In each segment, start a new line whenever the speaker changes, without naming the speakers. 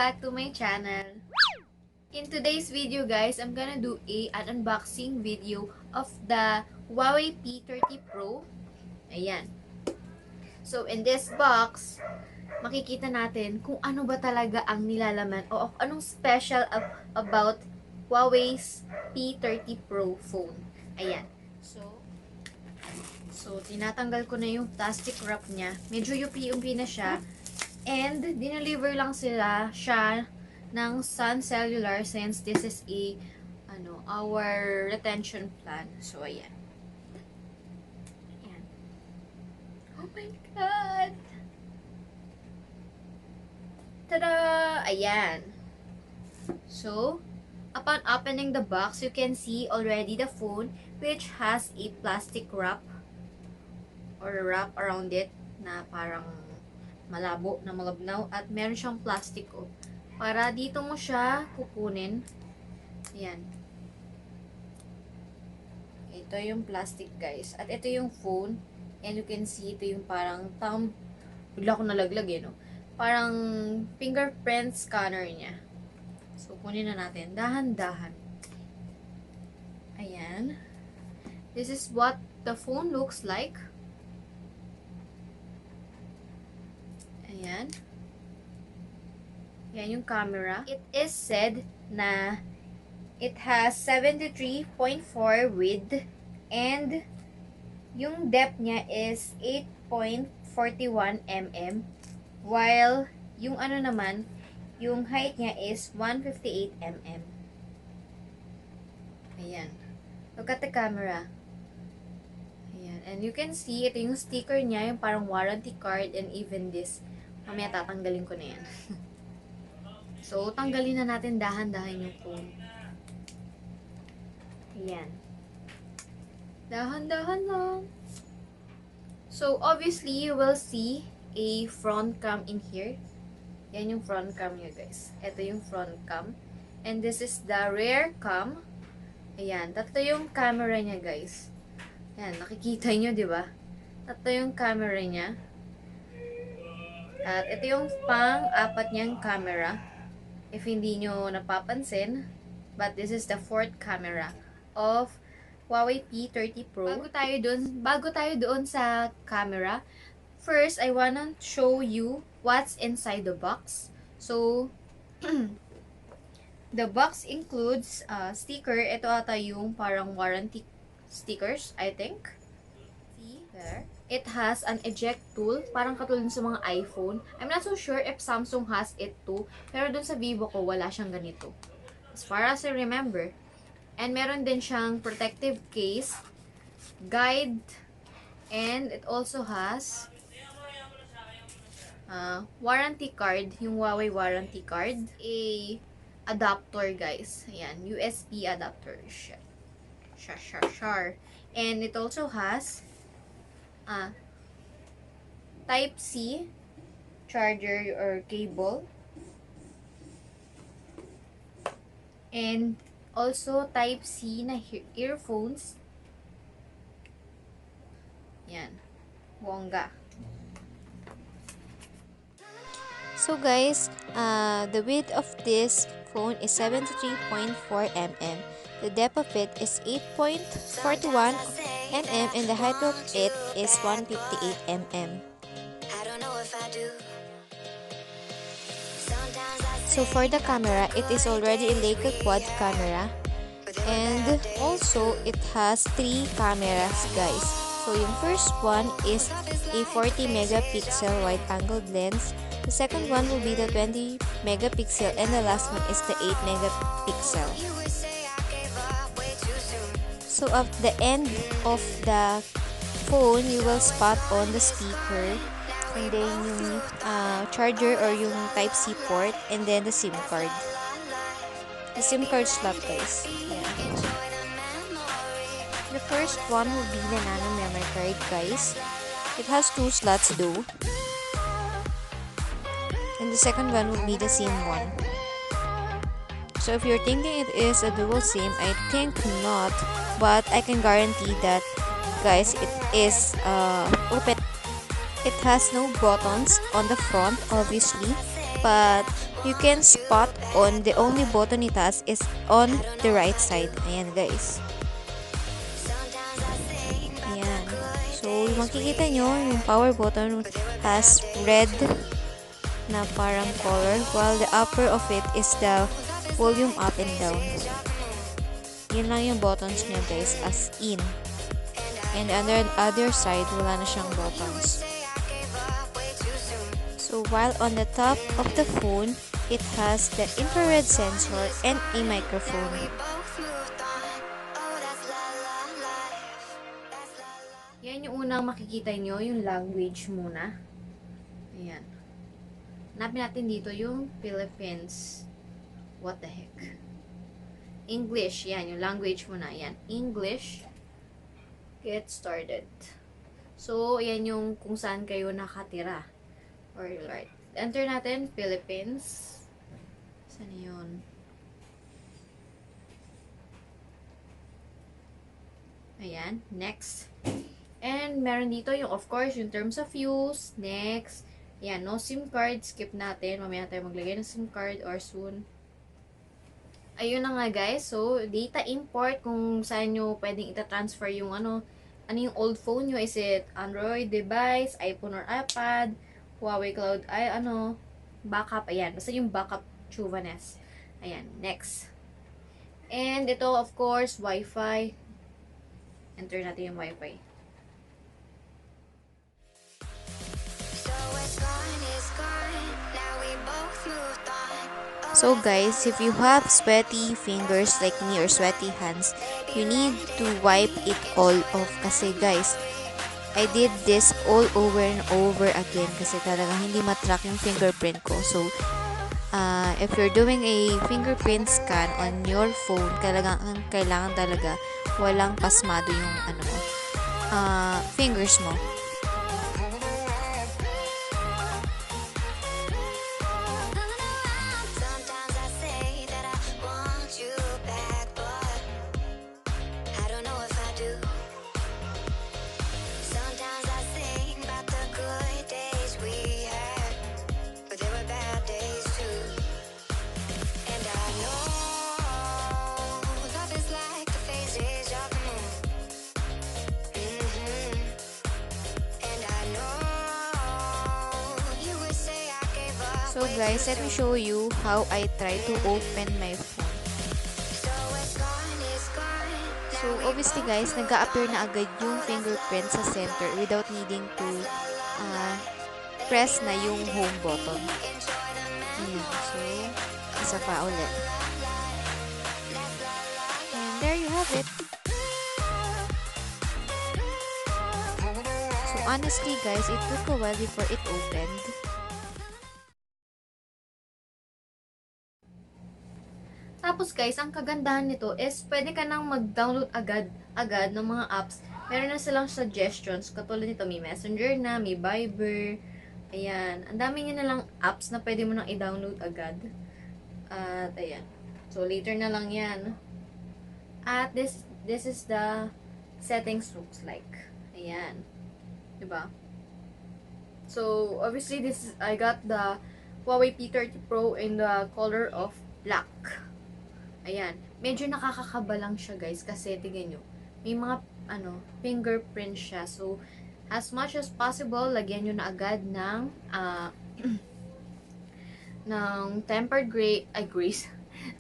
back to my channel. In today's video guys, I'm gonna do an unboxing video of the Huawei P30 Pro. Ayan. So in this box, makikita natin kung ano ba talaga ang nilalaman o anong special about Huawei's P30 Pro phone. Ayan. So tinatanggal ko na yung plastic wrap niya. Medyo yupi-yupi na siya. And, dineliver lang siya ng Sun Cellular since this is our retention plan. So, ayan. Ayan. Oh my God! Tada! Ayan. So, upon opening the box, you can see already the phone which has a plastic wrap or wrap around it na parang malabo na malabnaw at meron siyang plastic para dito mo siya kukunin. Ayan. Ito yung plastic guys. At ito yung phone. And you can see ito yung parang bigla ko nalaglag no? Parang fingerprint scanner niya. So kunin na natin. Dahan-dahan. Ayan. This is what the phone looks like. Ayan. Yan yung camera. It is said na it has 73.4 width and yung depth niya is 8.41 mm while yung naman, yung height niya is 158 mm. Ayan. Look at the camera. Ayan. And you can see, ito yung sticker niya, yung parang warranty card and even this. Mamaya tatanggalin ko na yan. So, tanggalin na natin dahan-dahan yung phone. Ayan. Dahan-dahan lang. So, obviously, you will see a front cam in here. Yan yung front cam niya, guys. Ito yung front cam. And this is the rear cam. Ayan. Tatlo yung camera niya, guys. Ayan. Nakikita nyo, di ba? Tatlo yung camera niya. At ito yung pang-apat niyang camera. If hindi nyo napapansin. But this is the fourth camera of Huawei P30 Pro. Bago tayo doon sa camera, first, I wanna show you what's inside the box. So, the box includes sticker. Ito ata yung parang warranty stickers, I think. See, there. It has an eject tool, parang katulad sa mga iPhone. I'm not so sure if Samsung has it too, pero dun sa Vivo ko, wala siyang ganito. As far as I remember. And meron din siyang protective case, guide, and it also has warranty card, yung Huawei warranty card, a adapter guys. Ayan, USB adapter siya. And it also has Type-C charger or cable. And also Type-C na earphones. Yan. Bongga.
So guys, the width of this phone is 73.4 mm. The depth of it is 8.41 mm and the height of it is 158 mm. So for the camera, it is already a Leica quad camera and also it has 3 cameras guys. So yung first one is a 40 megapixel wide angled lens. The second one will be the 20 megapixel and the last one is the 8 megapixel. So at the end of the phone, you will spot on the speaker and then yung charger or yung Type-C port and then the SIM card. The SIM card slot guys. Yeah. The first one will be the nano memory card guys. It has 2 slots though. And the second one will be the SIM one. So if you're thinking it is a dual SIM, I think not. But I can guarantee that guys, it is open. It has no buttons on the front obviously. but you can spot on the only button it has is on the right side. Ayan guys. Ayan. So, makikita nyo, yung power button has red na parang color, while the upper of it is the volume up and down. Yun lang yung buttons niya guys, as in. And on the other side, wala na siyang buttons. So, while on the top of the phone, it has the infrared sensor and a microphone.
Yan yung unang makikita nyo, yung language muna. Ayan. Hanapin natin dito yung Philippines. What the heck? English. Yan, yung language muna. Yan, English. Get started. So, yan yung kung saan kayo nakatira. Or, right. Enter natin, Philippines. Saan yun? Ayan, next. And, meron dito yung, of course, yung terms of use. Next. Ayan, no SIM card. Skip natin. Mamaya tayo maglagay ng SIM card or soon. Ayun na nga guys. So, data import. Kung saan nyo pwedeng ita-transfer yung ano yung old phone nyo. Is it Android device, iPhone or iPad, Huawei Cloud, backup. Ayan. Basta yung backup Chuvanes. Ayan. Next. And ito, of course, Wi-Fi. Enter natin yung Wi-Fi.
So guys, if you have sweaty fingers like me or sweaty hands, you need to wipe it all off kasi guys, I did this all over and over again kasi talagang hindi matrack yung fingerprint ko. So, if you're doing a fingerprint scan on your phone, kailangan talaga walang pasmado yung fingers mo. So guys, let me show you how I try to open my phone. So obviously guys, nag-a-appear na agad yung fingerprint sa center without needing to press na yung home button. Ayan, so isa pa ulit. And there you have it. So honestly guys, it took a while before it opened.
Tapos guys, ang kagandahan nito is pwede ka nang mag-download agad ng mga apps. Meron na silang suggestions. Katulad nito, may Messenger na, may Viber. Ayan. Ang dami nyo na lang apps na pwede mo nang i-download agad. At ayan. So, later na lang yan. At this is the settings looks like. Ayan. Diba? So, obviously, I got the Huawei P30 Pro in the color of black. Ayan. Medyo nakakakaba lang siya, guys. Kasi, tingnan nyo. May mga, fingerprint siya. So, as much as possible, lagyan nyo na agad ng, ng tempered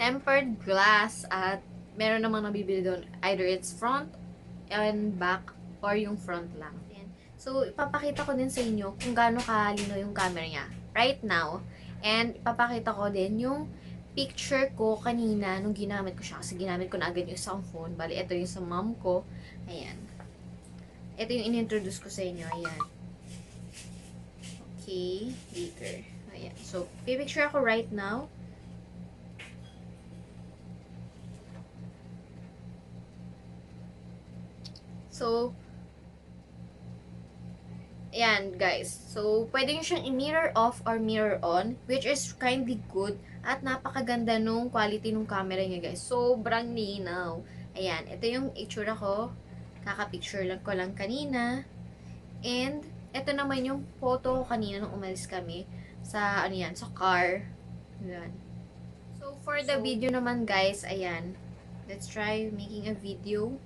tempered glass. At, meron namang nabibili doon. Either it's front and back, or yung front lang. Ayan. So, ipapakita ko din sa inyo kung gaano kalino yung camera niya right now. And, ipapakita ko din yung picture ko kanina nung ginamit ko siya. Kasi ginamit ko na agad yung isang phone. Bali, ito yung sa mom ko. Ayan. Ito yung in-introduce ko sa inyo. Ayan. Okay. Later. Ayan. So, pipicture ako right now. So, ayan, guys. So, pwede nyo siyang i-mirror off or mirror on, which is kindly good. At napakaganda nung quality nung camera niya, guys. Sobrang linaw. Ayan, ito yung itsura ko. Kaka-picture lang ko lang kanina. And, ito naman yung photo ko kanina nung umalis kami sa ano yan, sa car. Ayan. So, for the video naman guys, ayan. Let's try making a video.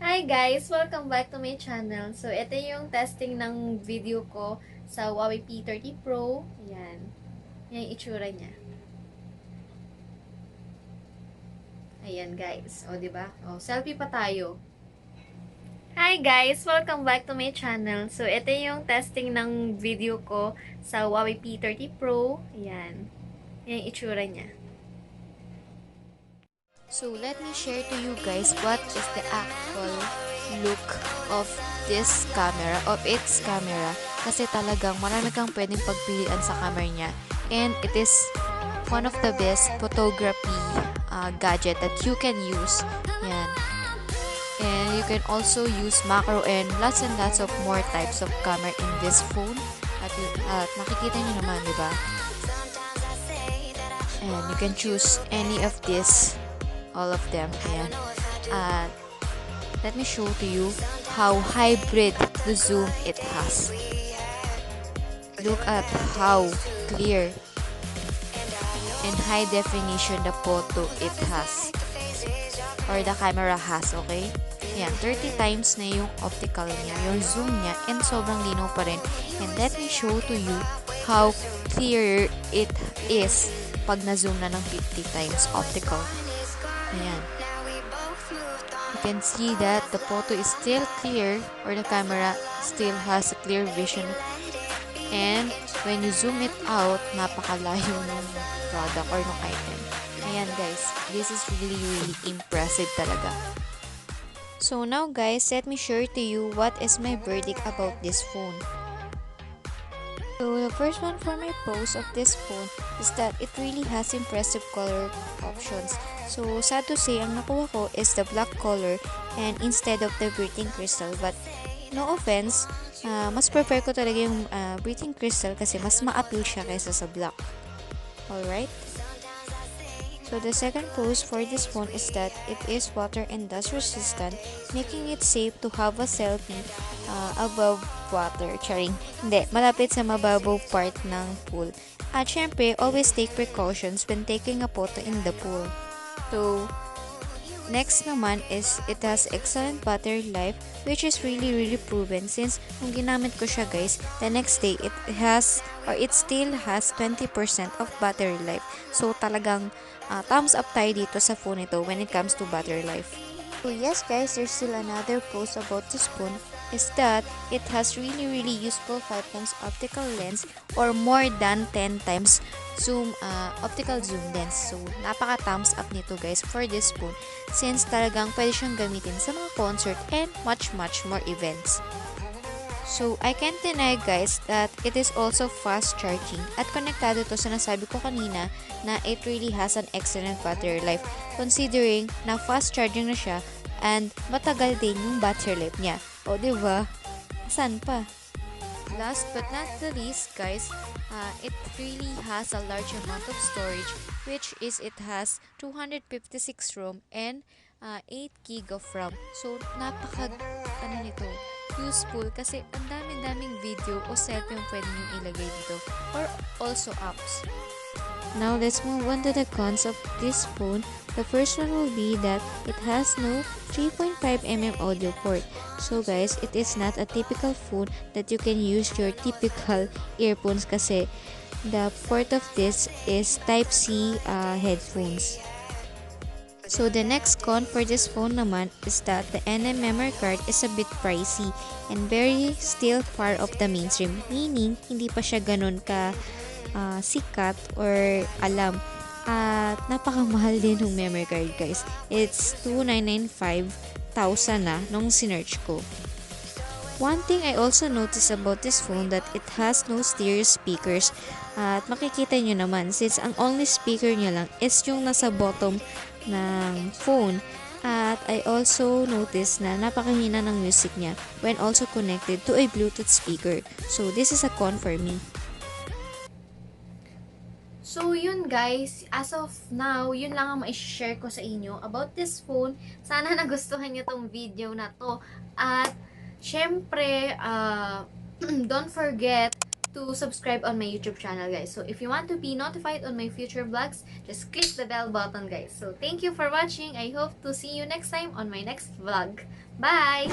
Hi guys! Welcome back to my channel. So, ito yung testing ng video ko sa Huawei P30 Pro. Ayan. Yan yung itsura niya. Ayan guys. O, diba? O, selfie pa tayo. Hi guys! Welcome back to my channel. So, ito yung testing ng video ko sa Huawei P30 Pro. Ayan. Yan yung itsura niya.
So let me share to you guys what is the actual look of this camera, of its camera. Kasi talagang marami kang pwedeng pagpilian sa camera niya. And it is one of the best photography gadget that you can use. Yan. And you can also use macro and lots of more types of camera in this phone. At nakikita niyo naman, di ba? And you can choose any of this. All of them. Ayan. Let me show to you how hybrid the zoom it has. Look at how clear and high definition the photo it has, or the camera has, okay? Ayan, 30 times na yung optical niya, yung zoom niya, and sobrang linaw pa rin. And let me show to you how clear it is pag na-zoom na ng 50 times optical. Ayan. You can see that the photo is still clear, or the camera still has a clear vision. And when you zoom it out, napakalayo ng product or ng item. Ayan guys, this is really impressive talaga. So now guys, let me share to you what is my verdict about this phone. So the first one for my pros of this phone is that it really has impressive color options. So sad to say, ang nakuha ko is the black color and instead of the breathing crystal. But no offense, mas prefer ko talaga yung breathing crystal kasi mas ma-appeal siya kaysa sa black. Alright? So the second pros for this phone is that it is water and dust resistant, making it safe to have a selfie above water. Charing. Hindi, malapit sa mababaw part ng pool. At syempre, always take precautions when taking a photo in the pool. So, next naman is it has excellent battery life, which is really proven since nung ginamit ko siya guys, the next day it still has 20% of battery life. So talagang thumbs up tayo dito sa phone ito when it comes to battery life. So yes guys, there's still another pros about this phone is that it has really useful 5 times optical lens or more than 10 times zoom optical zoom lens. So napaka thumbs up nito guys for this phone since talagang pwede siyang gamitin sa mga concert and much more events. So I can't deny guys that it is also fast charging at konektado to sa nasabi ko kanina na it really has an excellent battery life considering na fast charging na siya and matagal din yung battery life niya. O diba? Saan pa? Last but not the least guys, it really has a large amount of storage, which is it has 256 ROM and 8 GB of RAM. So nito, useful kasi ang daming video o selfie yung pwede nyo ilagay dito or also apps. Now let's move on to the cons of this phone. The first one will be that it has no 3.5mm audio port. So guys, it is not a typical phone that you can use your typical earphones kasi the port of this is Type-C headphones. So the next con for this phone naman is that the NM memory card is a bit pricey and very still far off the mainstream, meaning hindi pa siya ganun ka sikat or alam. At napakamahal din ng memory card guys. It's 2,995,000 na nung sinearch ko. One thing I also noticed about this phone that it has no stereo speakers. At makikita nyo naman since ang only speaker niya lang is yung nasa bottom ng phone. At I also noticed na napakahina ng music niya when also connected to a Bluetooth speaker. So this is a con for me.
So, yun guys, as of now, yun lang ang ma-share ko sa inyo about this phone. Sana nagustuhan nyo tong video na to. At syempre, don't forget to subscribe on my YouTube channel, guys. So, if you want to be notified on my future vlogs, just click the bell button, guys. So, thank you for watching. I hope to see you next time on my next vlog. Bye!